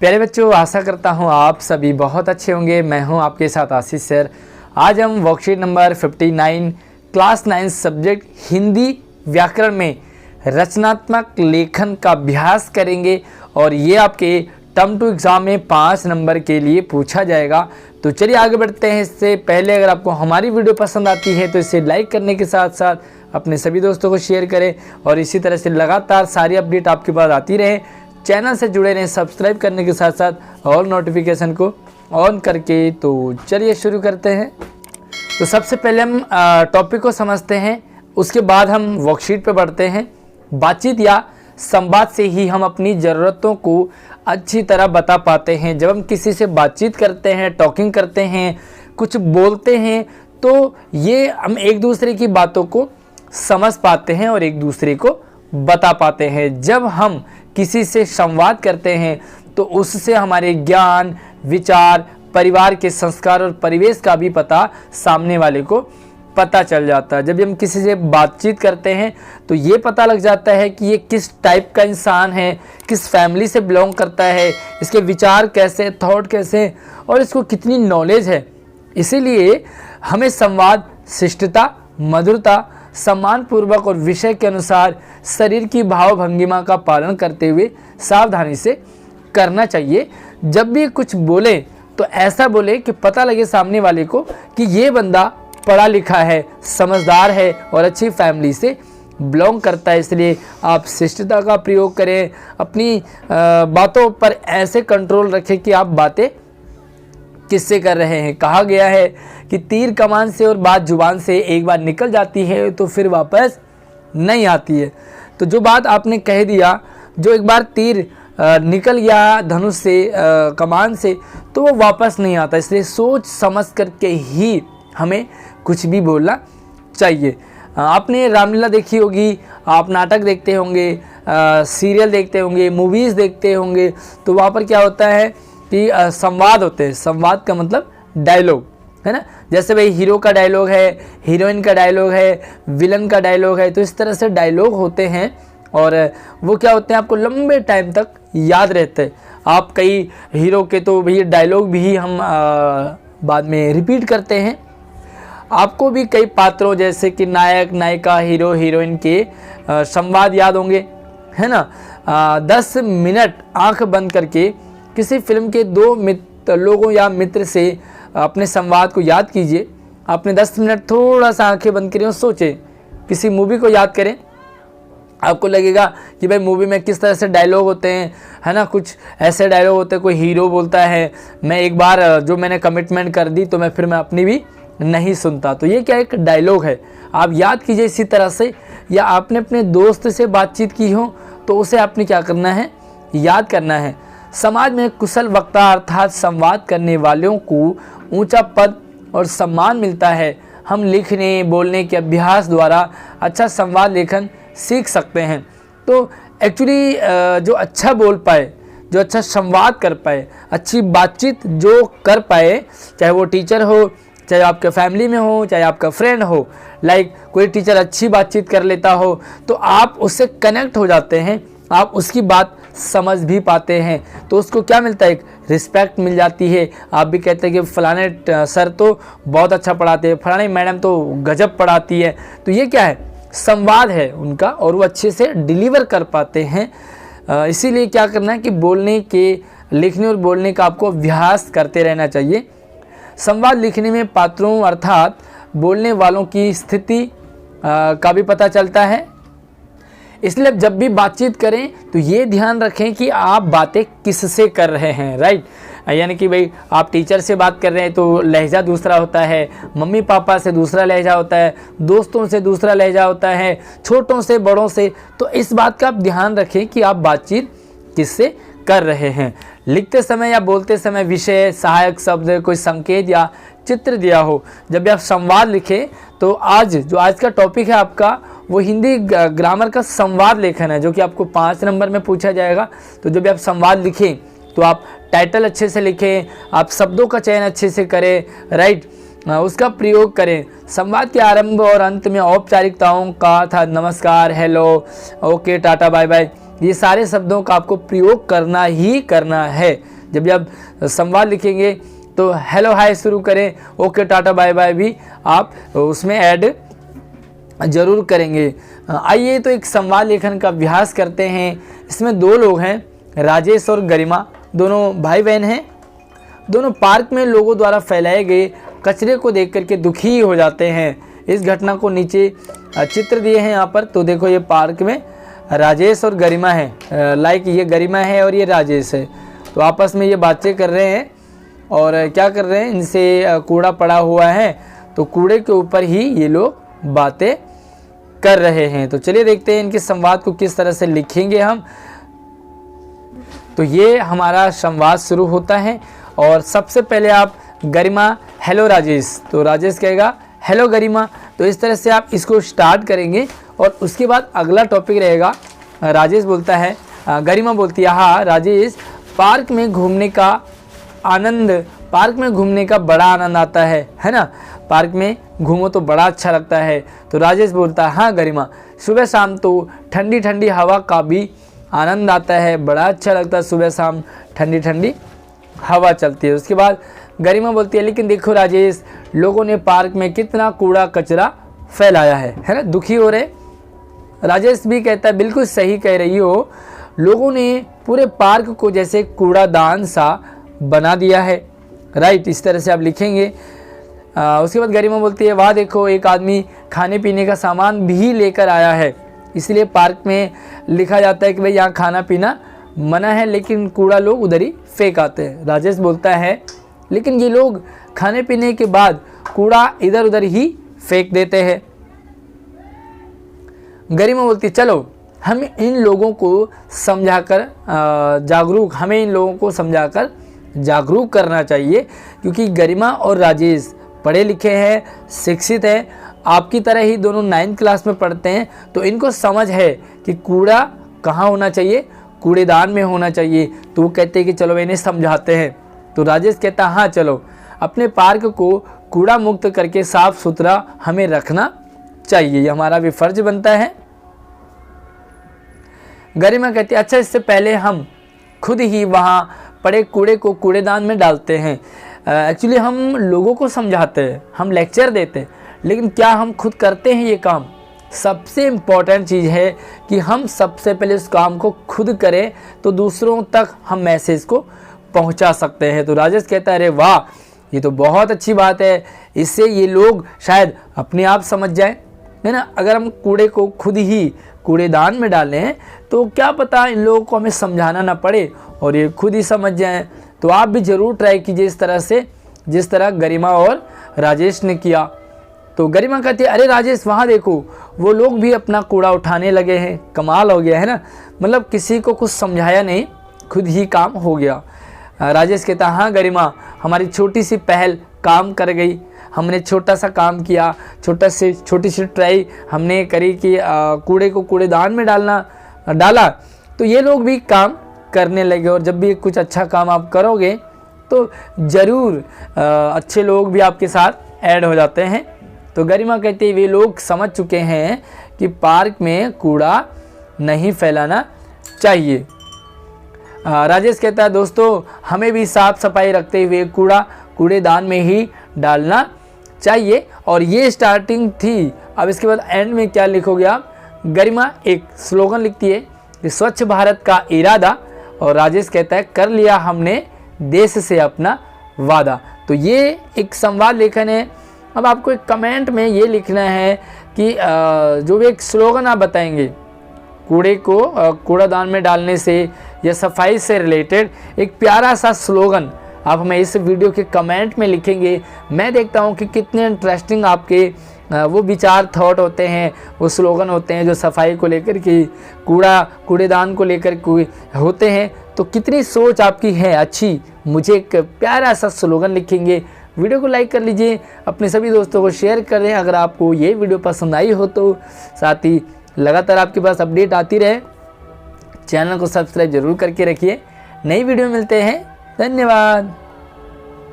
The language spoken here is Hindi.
प्यारे बच्चों, आशा करता हूँ आप सभी बहुत अच्छे होंगे। मैं हूँ आपके साथ आशीष सर। आज हम worksheet number 59 class 9 subject Hindi व्याकरण में रचनात्मक लेखन का अभ्यास करेंगे और ये आपके टर्म टू एग्ज़ाम में 5 नंबर के लिए पूछा जाएगा। तो चलिए आगे बढ़ते हैं। इससे पहले अगर आपको हमारी वीडियो पसंद आती है तो इसे लाइक करने के साथ साथ अपने सभी दोस्तों को शेयर करें और इसी तरह से लगातार सारी अपडेट आपके पास आती रहे। चैनल से जुड़े रहें सब्सक्राइब करने के साथ साथ ऑल नोटिफिकेशन को ऑन करके। तो चलिए शुरू करते हैं। तो सबसे पहले हम टॉपिक को समझते हैं, उसके बाद हम वर्कशीट पे बढ़ते हैं। बातचीत या संवाद से ही हम अपनी ज़रूरतों को अच्छी तरह बता पाते हैं। जब हम किसी से बातचीत करते हैं, टॉकिंग करते हैं, कुछ बोलते हैं, तो ये हम एक दूसरे की बातों को समझ पाते हैं और एक दूसरे को बता पाते हैं। जब हम किसी से संवाद करते हैं तो उससे हमारे ज्ञान, विचार, परिवार के संस्कार और परिवेश का भी पता सामने वाले को पता चल जाता है। जब हम किसी से बातचीत करते हैं तो ये पता लग जाता है कि ये किस टाइप का इंसान है, किस फैमिली से बिलोंग करता है, इसके विचार कैसे, थॉट कैसे और इसको कितनी नॉलेज है। इसीलिए हमें संवाद शिष्टता, मधुरता, सम्मानपूर्वक और विषय के अनुसार शरीर की भाव भंगिमा का पालन करते हुए सावधानी से करना चाहिए। जब भी कुछ बोले तो ऐसा बोले कि पता लगे सामने वाले को कि ये बंदा पढ़ा लिखा है, समझदार है और अच्छी फैमिली से बिलोंग करता है। इसलिए आप शिष्टता का प्रयोग करें। अपनी बातों पर ऐसे कंट्रोल रखें कि आप बातें किससे कर रहे हैं। कहा गया है कि तीर कमान से और बात जुबान से एक बार निकल जाती है तो फिर वापस नहीं आती है। तो जो बात आपने कह दिया, जो एक बार तीर निकल गया धनुष से, कमान से, तो वो वापस नहीं आता। इसलिए सोच समझ करके ही हमें कुछ भी बोलना चाहिए। आपने रामलीला देखी होगी, आप नाटक देखते होंगे, सीरियल देखते होंगे, मूवीज़ देखते होंगे, तो वहाँ पर क्या होता है कि संवाद होते हैं। संवाद का मतलब डायलॉग है ना। जैसे भाई हीरो का डायलॉग है, हीरोइन का डायलॉग है, विलन का डायलॉग है, तो इस तरह से डायलॉग होते हैं और वो क्या होते हैं, आपको लंबे टाइम तक याद रहते हैं। आप कई हीरो के तो भैया डायलॉग भी हम बाद में रिपीट करते हैं। आपको भी कई पात्रों जैसे कि नायक, नायिका, हीरो, हीरोइन के संवाद याद होंगे, है ना। 10 मिनट आंख बंद करके किसी फिल्म के 2 लोगों या मित्र से अपने संवाद को याद कीजिए। आपने 10 मिनट थोड़ा सा आंखें बंद करें और सोचें, किसी मूवी को याद करें। आपको लगेगा कि भाई मूवी में किस तरह से डायलॉग होते हैं, है ना। कुछ ऐसे डायलॉग होते हैं, कोई हीरो बोलता है, मैं एक बार जो मैंने कमिटमेंट कर दी तो मैं अपनी भी नहीं सुनता। तो ये क्या एक डायलॉग है, आप याद कीजिए इसी तरह से। या आपने अपने दोस्त से बातचीत की हो तो उसे आपने क्या करना है, याद करना है। समाज में कुशल वक्ता अर्थात संवाद करने वालों को ऊंचा पद और सम्मान मिलता है। हम लिखने, बोलने के अभ्यास द्वारा अच्छा संवाद लेखन सीख सकते हैं। तो एक्चुअली जो अच्छा बोल पाए, जो अच्छा संवाद कर पाए, अच्छी बातचीत जो कर पाए, चाहे वो टीचर हो, चाहे आपके फैमिली में हो, चाहे आपका फ्रेंड हो, लाइक कोई टीचर अच्छी बातचीत कर लेता हो तो आप उससे कनेक्ट हो जाते हैं, आप उसकी बात समझ भी पाते हैं। तो उसको क्या मिलता है, एक रिस्पेक्ट मिल जाती है। आप भी कहते हैं कि फलाने सर तो बहुत अच्छा पढ़ाते हैं, फलाने मैडम तो गजब पढ़ाती है। तो ये क्या है, संवाद है उनका और वो अच्छे से डिलीवर कर पाते हैं। इसीलिए क्या करना है कि बोलने के, लिखने और बोलने का आपको अभ्यास करते रहना चाहिए। संवाद लिखने में पात्रों अर्थात बोलने वालों की स्थिति का भी पता चलता है। इसलिए जब भी बातचीत करें तो ये ध्यान रखें कि आप बातें किससे कर रहे हैं, राइट। यानी कि भाई आप टीचर से बात कर रहे हैं तो लहजा दूसरा होता है, मम्मी पापा से दूसरा लहजा होता है, दोस्तों से दूसरा लहजा होता है, छोटों से, बड़ों से। तो इस बात का आप ध्यान रखें कि आप बातचीत किससे कर रहे हैं। लिखते समय या बोलते समय विषय, सहायक शब्द, कोई संकेत या चित्र दिया हो। जब भी आप संवाद लिखें तो आज का टॉपिक है आपका वो हिंदी ग्रामर का संवाद लेखन है, जो कि आपको 5 नंबर में पूछा जाएगा। तो जब भी आप संवाद लिखें तो आप टाइटल अच्छे से लिखें, आप शब्दों का चयन अच्छे से करें, राइट, उसका प्रयोग करें। संवाद के आरंभ और अंत में औपचारिकताओं का था नमस्कार, hello, okay, tata, bye bye, ये सारे शब्दों का आपको प्रयोग करना ही करना है। जब भी आप संवाद लिखेंगे तो हेलो हाय शुरू करें, ओके टाटा बाय बाय भी आप उसमें ऐड जरूर करेंगे। आइए तो एक संवाद लेखन का अभ्यास करते हैं। इसमें दो लोग हैं, राजेश और गरिमा, दोनों भाई बहन हैं। दोनों पार्क में लोगों द्वारा फैलाए गए कचरे को देख करके दुखी हो जाते हैं। इस घटना को नीचे चित्र दिए हैं यहाँ पर। तो देखो ये पार्क में राजेश और गरिमा है, लाइक ये गरिमा है और ये राजेश है। तो आपस में ये बातें कर रहे हैं और क्या कर रहे हैं, इनसे कूड़ा पड़ा हुआ है तो कूड़े के ऊपर ही ये लोग बातें कर रहे हैं। तो चलिए देखते हैं इनके संवाद को किस तरह से लिखेंगे हम। तो ये हमारा संवाद शुरू होता है और सबसे पहले आप गरिमा हेलो राजेश, तो राजेश कहेगा हेलो गरिमा। तो इस तरह से आप इसको स्टार्ट करेंगे और उसके बाद अगला टॉपिक रहेगा। राजेश बोलता है, गरिमा बोलती है हाँ राजेश, पार्क में घूमने का बड़ा आनंद आता है ना, पार्क में घूमो तो बड़ा अच्छा लगता है। तो राजेश बोलता है हाँ गरिमा, सुबह शाम तो ठंडी ठंडी हवा का भी आनंद आता है, बड़ा अच्छा लगता है, सुबह शाम ठंडी ठंडी हवा चलती है। उसके बाद गरिमा बोलती है लेकिन देखो राजेश, लोगों ने पार्क में कितना कूड़ा कचरा फैलाया है ना, दुखी हो रहे। राजेश भी कहता है बिल्कुल सही कह रही हो, लोगों ने पूरे पार्क को जैसे कूड़ादान सा बना दिया है। राइट, इस तरह से आप लिखेंगे। उसके बाद गरिमा बोलती है वाह देखो, एक आदमी खाने पीने का सामान भी लेकर आया है, इसलिए पार्क में लिखा जाता है कि भाई यहाँ खाना पीना मना है, लेकिन कूड़ा लोग उधर ही फेंक आते हैं। राजेश बोलता है लेकिन ये लोग खाने पीने के बाद कूड़ा इधर उधर ही फेंक देते हैं। गरिमा बोलती चलो हम इन लोगों को समझाकर जागरूक करना चाहिए, क्योंकि गरिमा और राजेश पढ़े लिखे हैं, शिक्षित हैं, आपकी तरह ही दोनों 9th क्लास में पढ़ते हैं। तो इनको समझ है कि कूड़ा कहाँ होना चाहिए, कूड़ेदान में होना चाहिए। तो वो कहते हैं कि चलो इन्हें समझाते हैं। तो राजेश कहता हाँ चलो, अपने पार्क को कूड़ा मुक्त करके साफ सुथरा हमें रखना चाहिए, ये हमारा भी फर्ज बनता है। गरिमा कहती है अच्छा, इससे पहले हम खुद ही वहाँ पड़े कूड़े को कूड़ेदान में डालते हैं। एक्चुअली हम लोगों को समझाते हैं, हम लेक्चर देते हैं, लेकिन क्या हम खुद करते हैं ये काम? सबसे इम्पॉर्टेंट चीज़ है कि हम सबसे पहले उस काम को खुद करें, तो दूसरों तक हम मैसेज को पहुंचा सकते हैं। तो राजेश कहता है अरे वाह, ये तो बहुत अच्छी बात है, इससे ये लोग शायद अपने आप समझ जाएं, है ना। अगर हम कूड़े को खुद ही कूड़ेदान में डालें तो क्या पता इन लोगों को हमें समझाना ना पड़े और ये खुद ही समझ जाएं। तो आप भी ज़रूर ट्राई कीजिए इस तरह से, जिस तरह गरिमा और राजेश ने किया। तो गरिमा कहती है अरे राजेश, वहाँ देखो वो लोग भी अपना कूड़ा उठाने लगे हैं, कमाल हो गया है ना, मतलब किसी को कुछ समझाया नहीं, खुद ही काम हो गया। राजेश कहता हाँ गरिमा, हमारी छोटी सी पहल काम कर गई, हमने छोटा सा काम किया, छोटी सी ट्राई हमने करी कि कूड़े को कूड़ेदान में डाला, तो ये लोग भी काम करने लगे। और जब भी कुछ अच्छा काम आप करोगे तो ज़रूर अच्छे लोग भी आपके साथ ऐड हो जाते हैं। तो गरिमा कहती है वे लोग समझ चुके हैं कि पार्क में कूड़ा नहीं फैलाना चाहिए। राजेश कहता है दोस्तों, हमें भी साफ सफाई रखते हुए कूड़ा कूड़ेदान में ही डालना चाहिए। और ये स्टार्टिंग थी। अब इसके बाद एंड में क्या लिखोगे आप? गरिमा एक स्लोगन लिखती है कि स्वच्छ भारत का इरादा, और राजेश कहता है कर लिया हमने देश से अपना वादा। तो ये एक संवाद लेखन है। अब आपको एक कमेंट में ये लिखना है कि जो भी एक स्लोगन आप बताएंगे कूड़े को कूड़ादान में डालने से या सफाई से रिलेटेड, एक प्यारा सा स्लोगन आप हमें इस वीडियो के कमेंट में लिखेंगे। मैं देखता हूँ कि कितने इंटरेस्टिंग आपके वो विचार थॉट होते हैं, वो स्लोगन होते हैं जो सफाई को लेकर के, कूड़ेदान को लेकर होते हैं। तो कितनी सोच आपकी है अच्छी, मुझे एक प्यारा सा स्लोगन लिखेंगे। वीडियो को लाइक कर लीजिए, अपने सभी दोस्तों को शेयर कर दें अगर आपको ये वीडियो पसंद आई हो तो। साथ ही लगातार आपके पास अपडेट आती रहे, चैनल को सब्सक्राइब जरूर करके रखिए। नई वीडियो मिलते हैं, धन्यवाद।